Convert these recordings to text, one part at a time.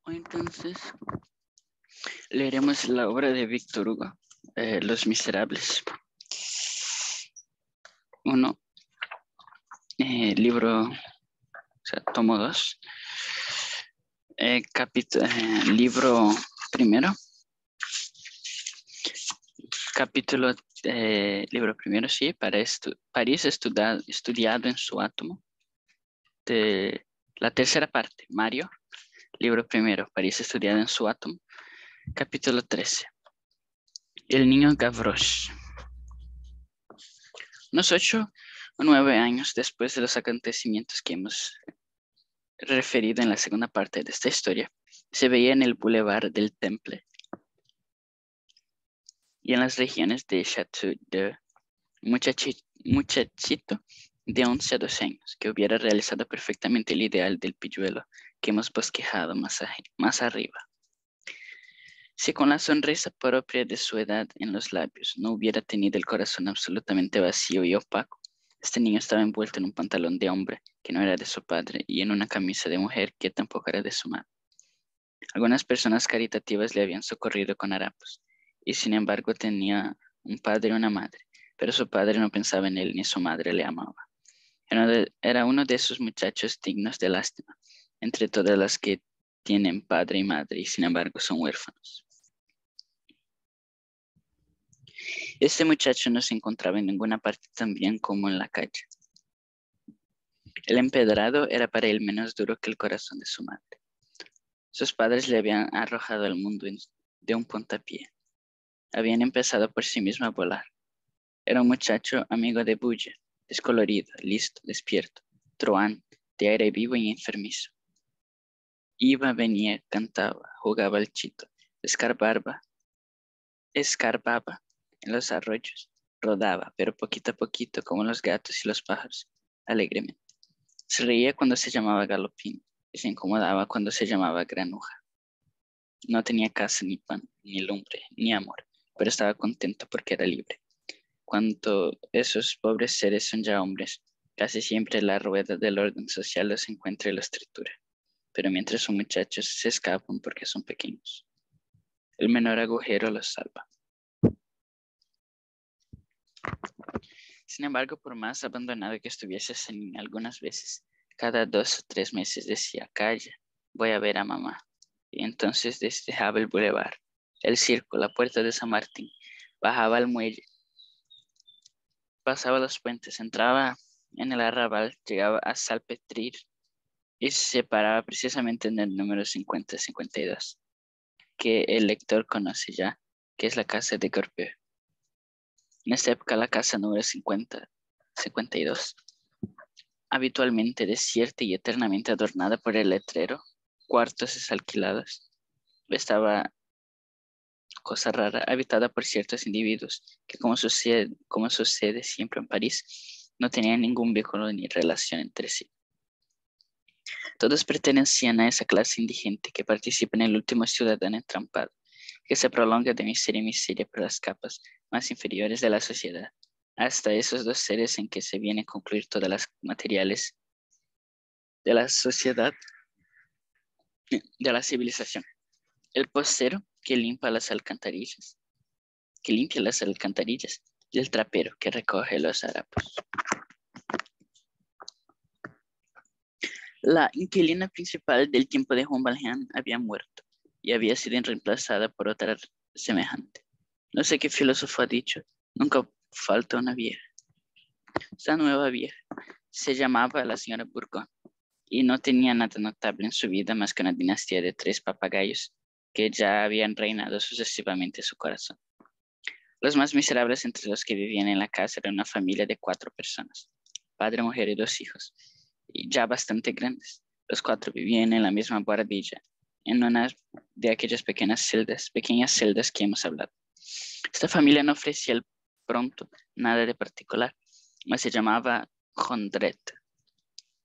Entonces, leeremos la obra de Víctor Hugo, Los Miserables. Uno, libro, tomo 2. Libro primero. Capítulo, libro primero, sí, París estudiado en su átomo. De la tercera parte, Mario. Libro primero, París estudiado en su átomo. Capítulo 13. El niño Gavroche. Unos 8 o 9 años después de los acontecimientos que hemos referido en la segunda parte de esta historia, se veía en el Boulevard del Temple y en las regiones de Chateau de muchachito de 11 a 12 años, que hubiera realizado perfectamente el ideal del pilluelo que hemos bosquejado más arriba. Si con la sonrisa propia de su edad en los labios no hubiera tenido el corazón absolutamente vacío y opaco, este niño estaba envuelto en un pantalón de hombre que no era de su padre y en una camisa de mujer que tampoco era de su madre. Algunas personas caritativas le habían socorrido con harapos y sin embargo tenía un padre y una madre, pero su padre no pensaba en él ni su madre le amaba. Era uno de esos muchachos dignos de lástima, entre todas las que tienen padre y madre y sin embargo son huérfanos. Este muchacho no se encontraba en ninguna parte tan bien como en la calle. El empedrado era para él menos duro que el corazón de su madre. Sus padres le habían arrojado al mundo de un puntapié. Habían empezado por sí mismo a volar. Era un muchacho amigo de bulla, descolorido, listo, despierto, truán, de aire vivo y enfermizo. Iba, venía, cantaba, jugaba al chito, escarbaba en los arroyos, rodaba, pero poquito a poquito, como los gatos y los pájaros, alegremente. Se reía cuando se llamaba galopín y se incomodaba cuando se llamaba granuja. No tenía casa, ni pan, ni lumbre, ni amor, pero estaba contento porque era libre. Cuando esos pobres seres son ya hombres, casi siempre la rueda del orden social los encuentra y los tritura. Pero mientras son muchachos, se escapan porque son pequeños. El menor agujero los salva. Sin embargo, por más abandonado que estuviese ese niño algunas veces, cada 2 o 3 meses decía, calla, voy a ver a mamá. Y entonces dejaba el bulevar, el circo, la puerta de San Martín, bajaba al muelle, pasaba los puentes, entraba en el arrabal, llegaba a Salpetrir y se paraba precisamente en el número 50-52, que el lector conoce ya, que es la casa de Gorbeau. En esta época la casa número 50-52, habitualmente desierta y eternamente adornada por el letrero, cuartos desalquilados, estaba, cosa rara, habitada por ciertos individuos que, como sucede siempre en París, no tenían ningún vínculo ni relación entre sí. Todos pertenecían a esa clase indigente que participa en el último ciudadano entrampado, que se prolonga de miseria en miseria por las capas más inferiores de la sociedad, hasta esos 2 seres en que se viene a concluir todas las materiales de la sociedad, de la civilización. El postero que limpia las alcantarillas, y el trapero que recoge los harapos. La inquilina principal del tiempo de Juan Valjean había muerto y había sido reemplazada por otra semejante. No sé qué filósofo ha dicho, nunca falta una vieja. Esta nueva vieja se llamaba la señora Bourgoin y no tenía nada notable en su vida más que una dinastía de 3 papagayos que ya habían reinado sucesivamente su corazón. Los más miserables entre los que vivían en la casa eran una familia de 4 personas, padre, mujer y 2 hijos, y ya bastante grandes. Los 4 vivían en la misma guardilla, en una de aquellas pequeñas celdas que hemos hablado. Esta familia no ofrecía al pronto nada de particular, mas se llamaba Jondrette.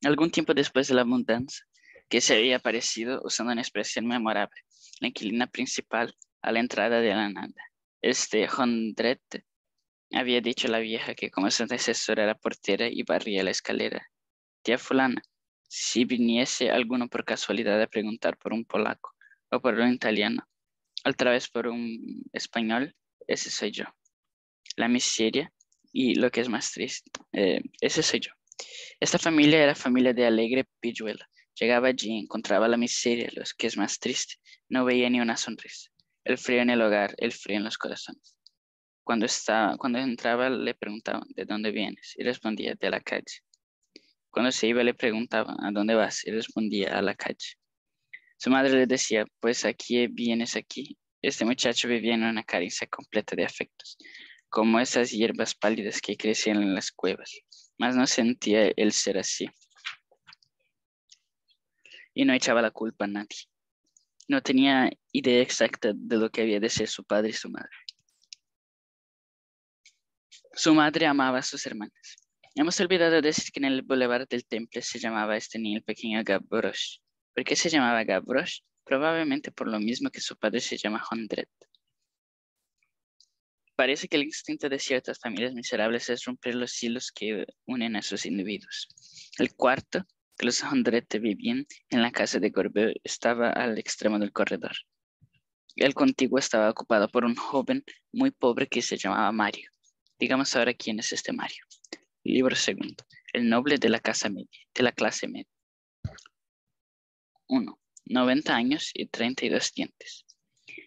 Algún tiempo después de la mudanza, que se había aparecido, usando una expresión memorable, la inquilina principal a la entrada de la nada. Jondrette había dicho a la vieja que como su antecesora era portera y barría la escalera. Tía fulana, si viniese alguno por casualidad a preguntar por un polaco, o por un italiano, otra vez por un español, ese soy yo. La miseria y lo que es más triste, ese soy yo. Esta familia era familia de alegre pilluela. Llegaba allí y encontraba la miseria, lo que es más triste. No veía ni una sonrisa. El frío en el hogar, el frío en los corazones. Cuando entraba le preguntaban, ¿de dónde vienes? Y respondía, de la calle. Cuando se iba le preguntaban, ¿a dónde vas? Y respondía, a la calle. Su madre le decía, pues aquí vienes aquí. Este muchacho vivía en una carencia completa de afectos, como esas hierbas pálidas que crecían en las cuevas, mas no sentía el ser así y no echaba la culpa a nadie. No tenía idea exacta de lo que había de ser su padre y su madre. Su madre amaba a sus hermanas. Hemos olvidado decir que en el Boulevard del Temple se llamaba este niño el pequeño Gavroche. ¿Por qué se llamaba Gavroche? Probablemente por lo mismo que su padre se llama Jondrette. Parece que el instinto de ciertas familias miserables es romper los hilos que unen a esos individuos. El cuarto, que los Jondrette vivían en la casa de Gorbeu, estaba al extremo del corredor. El contiguo estaba ocupado por un joven muy pobre que se llamaba Mario. Digamos ahora quién es este Mario. Libro segundo. El noble de la clase media. 1. 90 años y 32 dientes.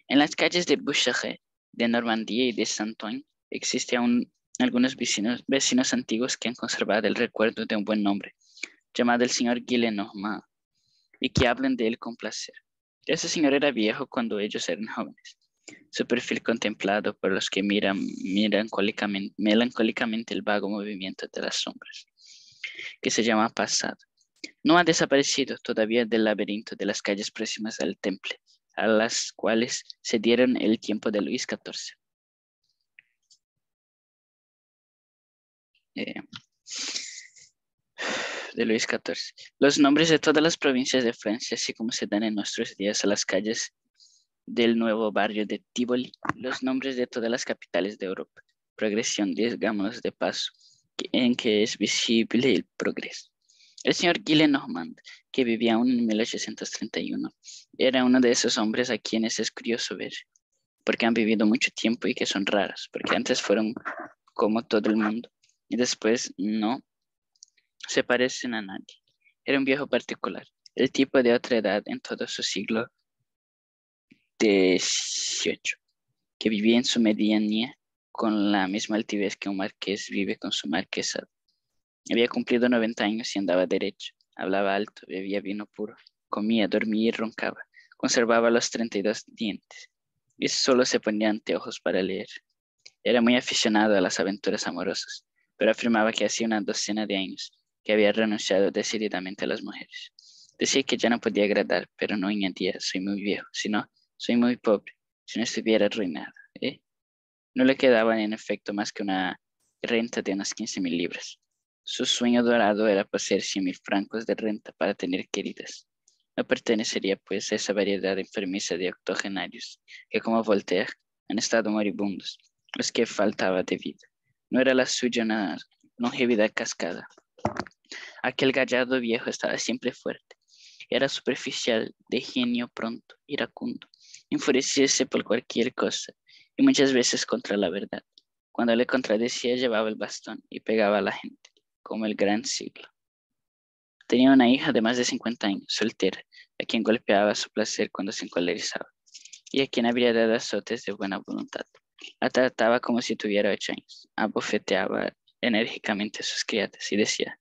En las calles de Boucherie, de Normandía y de Saint-Ouen existen aún algunos vecinos antiguos que han conservado el recuerdo de un buen nombre, llamado el señor Gillenormand, y que hablan de él con placer. Ese señor era viejo cuando ellos eran jóvenes. Su perfil contemplado por los que miran melancólicamente el vago movimiento de las sombras, que se llama pasado. No ha desaparecido todavía del laberinto de las calles próximas al temple, a las cuales se dieron el tiempo de Luis XIV. Eh, de Luis XIV. Los nombres de todas las provincias de Francia, así como se dan en nuestros días a las calles del nuevo barrio de Tivoli, los nombres de todas las capitales de Europa. Progresión, digamos, de paso, en que es visible el progreso. El señor Gillenormand, que vivía aún en 1831, era uno de esos hombres a quienes es curioso ver, porque han vivido mucho tiempo y que son raros, porque antes fueron como todo el mundo y después no se parecen a nadie. Era un viejo particular, el tipo de otra edad en todo su siglo XVIII, que vivía en su medianía con la misma altivez que un marqués vive con su marquesado. Había cumplido 90 años y andaba derecho, hablaba alto, bebía vino puro, comía, dormía y roncaba, conservaba los 32 dientes y solo se ponía anteojos para leer. Era muy aficionado a las aventuras amorosas, pero afirmaba que hacía una docena de años que había renunciado decididamente a las mujeres. Decía que ya no podía agradar, pero no añadía, soy muy viejo, sino, soy muy pobre, si no estuviera arruinado. No le quedaba en efecto más que una renta de unas 15,000 libras. Su sueño dorado era poseer 100,000 francos de renta para tener queridas. No pertenecería pues a esa variedad enfermiza de octogenarios que, como Voltaire, han estado moribundos, los que faltaba de vida. No era la suya una longevidad cascada. Aquel gallardo viejo estaba siempre fuerte. Era superficial, de genio pronto, iracundo, enfurecerse por cualquier cosa y muchas veces contra la verdad. Cuando le contradecía llevaba el bastón y pegaba a la gente, como el gran siglo. Tenía una hija de más de 50 años, soltera, a quien golpeaba a su placer cuando se encolerizaba, y a quien habría dado azotes de buena voluntad. La trataba como si tuviera 8 años, abofeteaba enérgicamente a sus criadas y decía,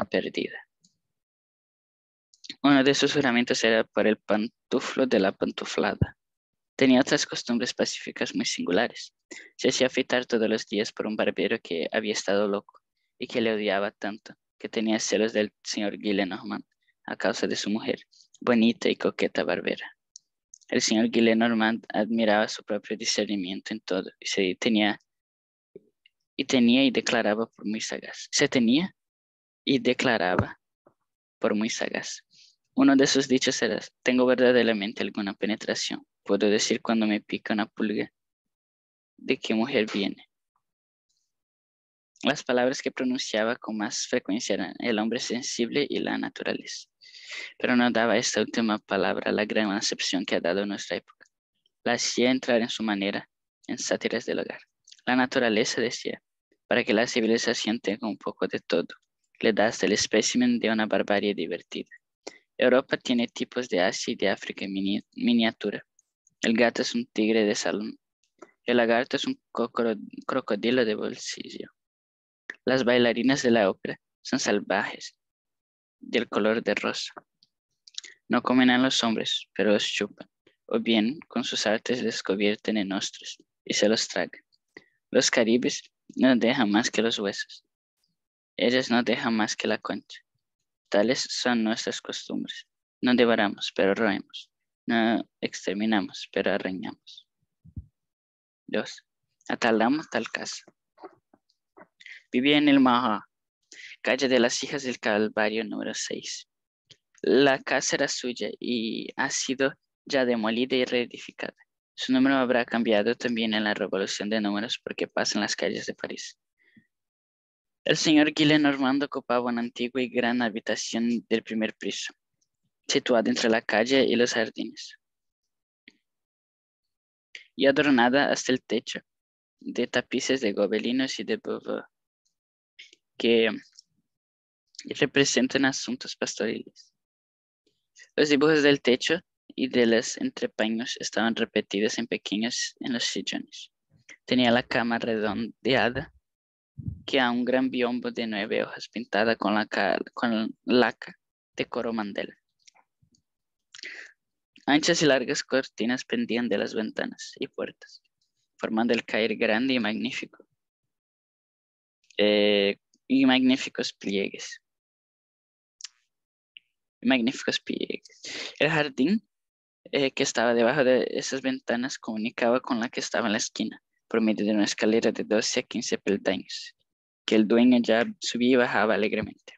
perdida. Uno de sus juramentos era por el pantuflo de la pantuflada. Tenía otras costumbres pacíficas muy singulares. Se hacía afeitar todos los días por un barbero que había estado loco y que le odiaba tanto que tenía celos del señor Gillenormand a causa de su mujer, bonita y coqueta barbera. El señor Gillenormand admiraba su propio discernimiento en todo y declaraba por muy sagaz. Se tenía y declaraba por muy sagaz. Uno de sus dichos era, tengo verdaderamente alguna penetración. Puedo decir cuando me pica una pulga de qué mujer viene. Las palabras que pronunciaba con más frecuencia eran el hombre sensible y la naturaleza. Pero no daba a esta última palabra la gran acepción que ha dado nuestra época. La hacía entrar en su manera en sátiras del hogar. La naturaleza, decía, para que la civilización tenga un poco de todo, le da hasta el espécimen de una barbarie divertida. Europa tiene tipos de Asia y de África en miniatura. El gato es un tigre de salón. El lagarto es un crocodilo de bolsillo. Las bailarinas de la ópera son salvajes, del color de rosa. No comen a los hombres, pero los chupan, o bien con sus artes les convierten en ostras y se los tragan. Los caribes no dejan más que los huesos. Ellos no dejan más que la concha. Tales son nuestras costumbres. No devoramos, pero roemos. No exterminamos, pero arreñamos. 2. Atalamos tal casa. Vivía en el Maha, calle de las Hijas del Calvario número 6. La casa era suya y ha sido ya demolida y reedificada. Su número habrá cambiado también en la revolución de números porque pasa en las calles de París. El señor Gillenormand ocupaba una antigua y gran habitación del primer piso, situada entre la calle y los jardines, y adornada hasta el techo de tapices de gobelinos y de Beauvoir, que representan asuntos pastoriles. Los dibujos del techo y de los entrepaños estaban repetidos en pequeños en los sillones. Tenía la cama redondeada que a un gran biombo de 9 hojas pintada con laca de coromandel. Anchas y largas cortinas pendían de las ventanas y puertas, formando el caer grande y magnífico. Y magníficos pliegues. El jardín que estaba debajo de esas ventanas comunicaba con la que estaba en la esquina, por medio de una escalera de 12 a 15 peldaños, que el dueño ya subía y bajaba alegremente.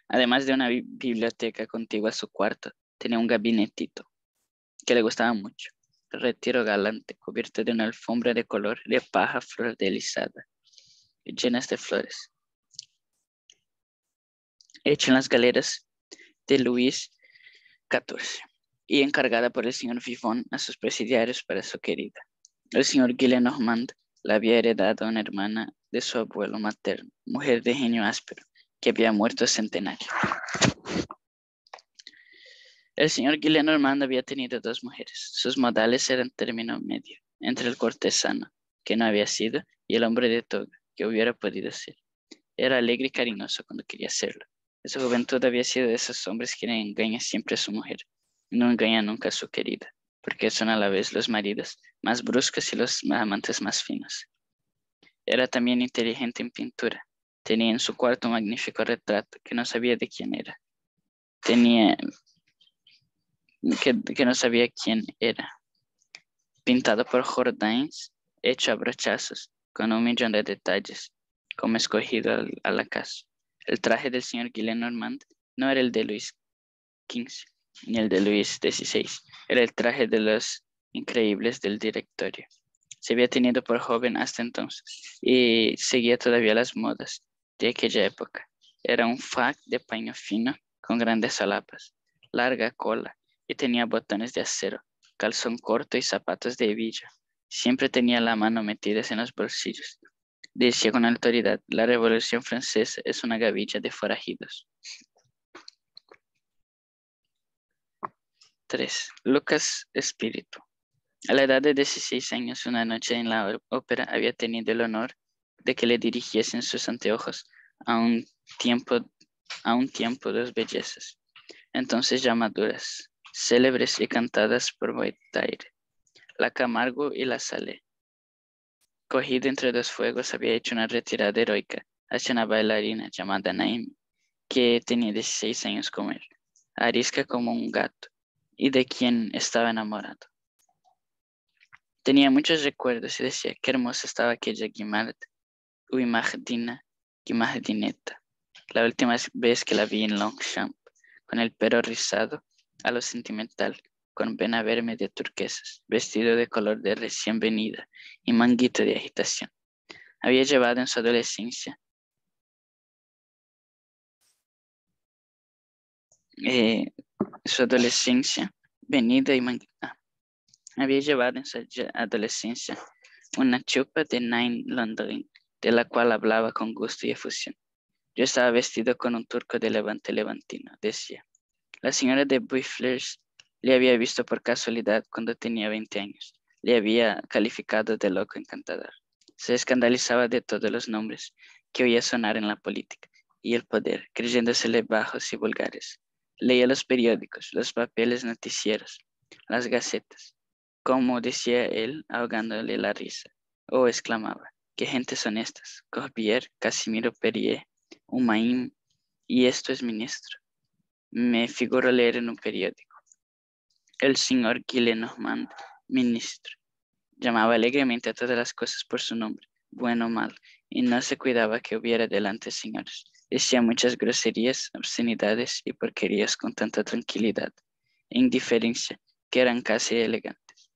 Además de una biblioteca contigua a su cuarto, tenía un gabinetito que le gustaba mucho. Retiro galante, cubierto de una alfombra de color de paja flordelizada, llenas de flores, hecha en las galeras de Luis XIV y encargada por el señor Vivon a sus presidiarios para su querida. El señor Gillenormand la había heredado a una hermana de su abuelo materno, mujer de genio áspero, que había muerto centenario. El señor Gillenormand había tenido 2 mujeres. Sus modales eran término medio entre el cortesano, que no había sido, y el hombre de toga, que hubiera podido ser. Era alegre y cariñoso cuando quería serlo. En su juventud había sido de esos hombres que engañan siempre a su mujer, y no engañan nunca a su querida, porque son a la vez los maridos más bruscos y los amantes más finos. Era también inteligente en pintura. Tenía en su cuarto un magnífico retrato que no sabía de quién era. Que no sabía quién era. Pintado por Jordaens, hecho a brochazos, con 1.000.000 de detalles, como escogido al acaso. El traje del señor Gillenormand no era el de Luis XV, ni el de Luis XVI, era el traje de los increíbles del directorio. Se había tenido por joven hasta entonces y seguía todavía las modas de aquella época. Era un frac de paño fino con grandes solapas, larga cola y tenía botones de acero, calzón corto y zapatos de hebilla. Siempre tenía la mano metidas en los bolsillos. Decía con autoridad, la Revolución Francesa es una gavilla de forajidos. 3. Lucas Espíritu. A la edad de 16 años, una noche en la ópera había tenido el honor de que le dirigiesen sus anteojos a un tiempo dos bellezas, entonces ya maduras, célebres y cantadas por Voltaire, la Camargo y la Salé. Cogido entre 2 fuegos, había hecho una retirada heroica hacia una bailarina llamada Naomi, que tenía 16 años como él, arisca como un gato, y de quien estaba enamorado. Tenía muchos recuerdos y decía qué hermosa estaba aquella Guimard, o Guimardineta, la última vez que la vi en Longchamp, con el pelo rizado a lo sentimental, con vena verde de turquesas, vestido de color de recién venida y manguito de agitación. Había llevado en su adolescencia venida y había llevado en su adolescencia una chupa de Nine London, de la cual hablaba con gusto y efusión. Yo estaba vestido con un turco de levante levantino, decía. La señora de Boufflers le había visto por casualidad cuando tenía 20 años. Le había calificado de loco encantador. Se escandalizaba de todos los nombres que oía sonar en la política y el poder, creyéndosele bajos y vulgares. Leía los periódicos, los papeles noticieros, las gacetas. Como decía él, ahogándole la risa, o exclamaba, ¿qué gentes son estas? Corbière, Casimiro Perier, Humaim, y esto es ministro. Me figuro leer en un periódico. El señor Gillenormand, ministro, llamaba alegremente a todas las cosas por su nombre, bueno o mal, y no se cuidaba que hubiera delante señores. Decía muchas groserías, obscenidades y porquerías con tanta tranquilidad e indiferencia que eran casi elegantes.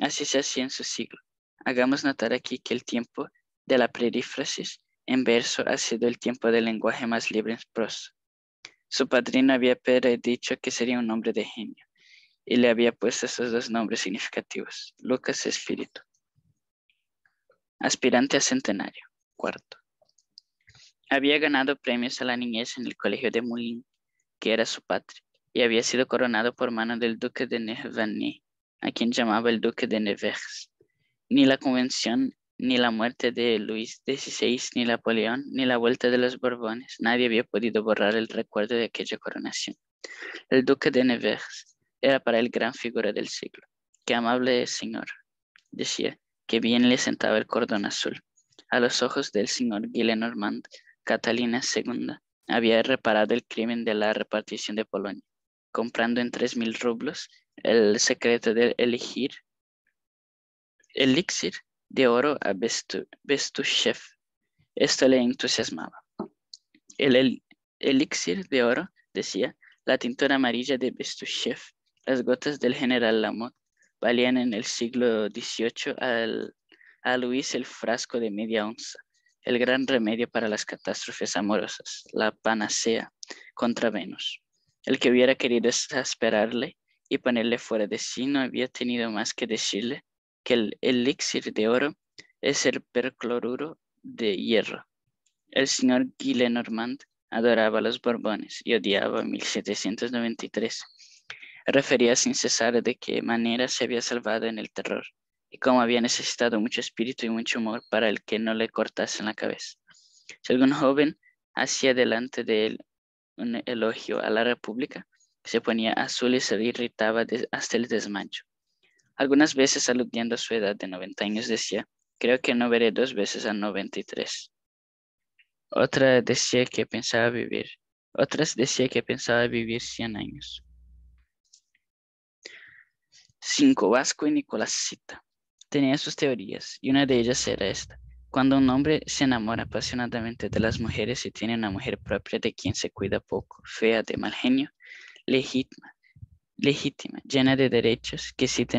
Así se hacía en su siglo. Hagamos notar aquí que el tiempo de la perífrasis en verso ha sido el tiempo del lenguaje más libre en prosa. Su padrino había predicho que sería un hombre de genio y le había puesto esos dos nombres significativos, Lucas Espíritu. Aspirante a centenario, cuarto. Había ganado premios a la niñez en el colegio de Moulins, que era su patria, y había sido coronado por mano del duque de Nivernais, a quien llamaba el duque de Nevers. Ni la convención, ni la muerte de Luis XVI, ni Napoleón, ni la vuelta de los Borbones, nadie había podido borrar el recuerdo de aquella coronación. El duque de Nevers era para él gran figura del siglo. Qué amable señor, decía, que bien le sentaba el cordón azul. A los ojos del señor Gillenormand, Catalina II había reparado el crimen de la repartición de Polonia, comprando en 3,000 rublos el secreto de elixir de oro a Bestúzhev. Esto le entusiasmaba. El elixir de oro, decía, la tintura amarilla de Bestúzhev, las gotas del general Lamotte, valían en el siglo XVIII a Luis el frasco de media onza, el gran remedio para las catástrofes amorosas, la panacea contra Venus. El que hubiera querido exasperarle y ponerle fuera de sí no había tenido más que decirle que el elixir de oro es el percloruro de hierro. El señor Gillenormand adoraba a los Borbones y odiaba 1793. Refería sin cesar de qué manera se había salvado en el terror y cómo había necesitado mucho espíritu y mucho humor para el que no le cortasen la cabeza. Si algún joven hacía delante de él un elogio a la República, se ponía azul y se irritaba hasta el desmayo. Algunas veces, aludiendo a su edad de 90 años, decía, creo que no veré 2 veces a 93. Otras decía que pensaba vivir 100 años. 5. Vasco y Nicolásita. Tenía sus teorías, y una de ellas era esta. Cuando un hombre se enamora apasionadamente de las mujeres y tiene una mujer propia de quien se cuida poco, fea, de mal genio, legítima, llena de derechos, que cita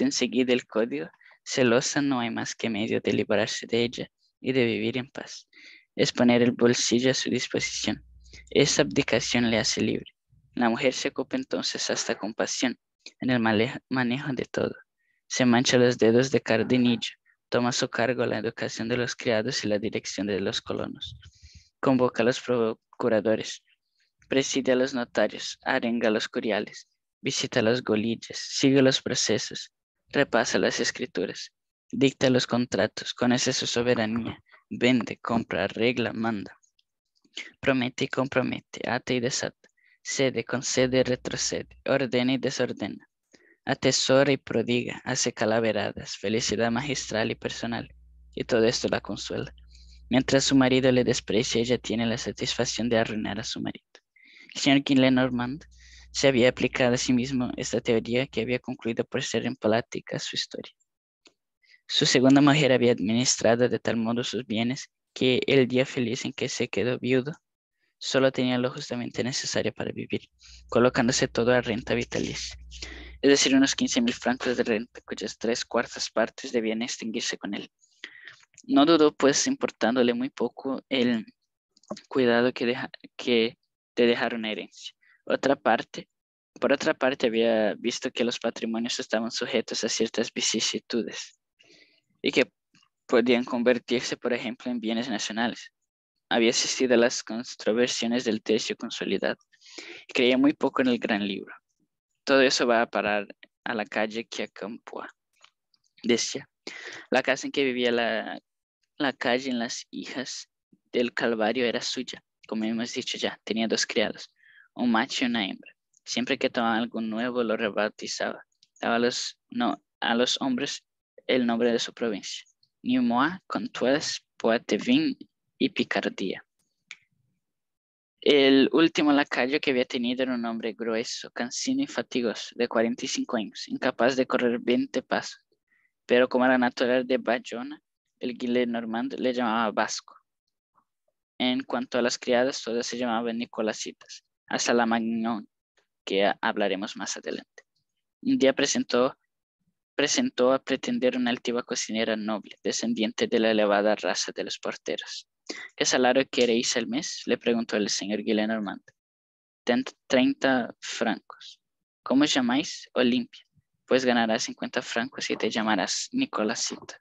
enseguida el código, celosa, no hay más que medio de librarse de ella y de vivir en paz. Es poner el bolsillo a su disposición. Esa abdicación le hace libre. La mujer se ocupa entonces hasta con pasión en el manejo de todo. Se mancha los dedos de cardinillo, toma a su cargo la educación de los criados y la dirección de los colonos. Convoca a los procuradores, preside a los notarios, arenga a los curiales, visita a los golillas, sigue los procesos, repasa las escrituras, dicta los contratos, conoce su soberanía, vende, compra, arregla, manda, promete y compromete, ata y desata, cede, concede y retrocede, ordena y desordena, atesora y prodiga, hace calaveradas, felicidad magistral y personal, y todo esto la consuela. Mientras su marido le desprecia, ella tiene la satisfacción de arruinar a su marido. El señor Gillenormand se había aplicado a sí mismo esta teoría que había concluido por ser en práctica su historia. Su segunda mujer había administrado de tal modo sus bienes que el día feliz en que se quedó viudo solo tenía lo justamente necesario para vivir, colocándose todo a renta vitalicia, es decir, unos 15,000 francos de renta, cuyas 3/4 partes debían extinguirse con él. No dudó, pues, importándole muy poco el cuidado que de dejar una herencia. Por otra parte, había visto que los patrimonios estaban sujetos a ciertas vicisitudes y que podían convertirse, por ejemplo, en bienes nacionales. Había asistido a las controversiones del tercio consolidado y creía muy poco en el gran libro. Todo eso va a parar a la calle Quiacampua, decía. La casa en que vivía la calle en las hijas del Calvario era suya, como hemos dicho ya, tenía 2 criados, un macho y una hembra. Siempre que tomaba algo nuevo lo rebautizaba. Daba a los hombres el nombre de su provincia. Nimois, Contois, Poitevin y Picardía. El último lacayo que había tenido era un hombre grueso, cansino y fatigoso, de 45 años, incapaz de correr 20 pasos. Pero como era natural de Bayona, el Guillenormand le llamaba Vasco. En cuanto a las criadas, todas se llamaban Nicolasitas, hasta la Magnon, que hablaremos más adelante. Un día presentó a pretender una altiva cocinera noble, descendiente de la elevada raza de los porteros. ¿Qué salario queréis al mes?, le preguntó el señor Guillenormand. 30 francos. ¿Cómo os llamáis? Olimpia. Pues ganarás 50 francos y te llamarás Nicolásita.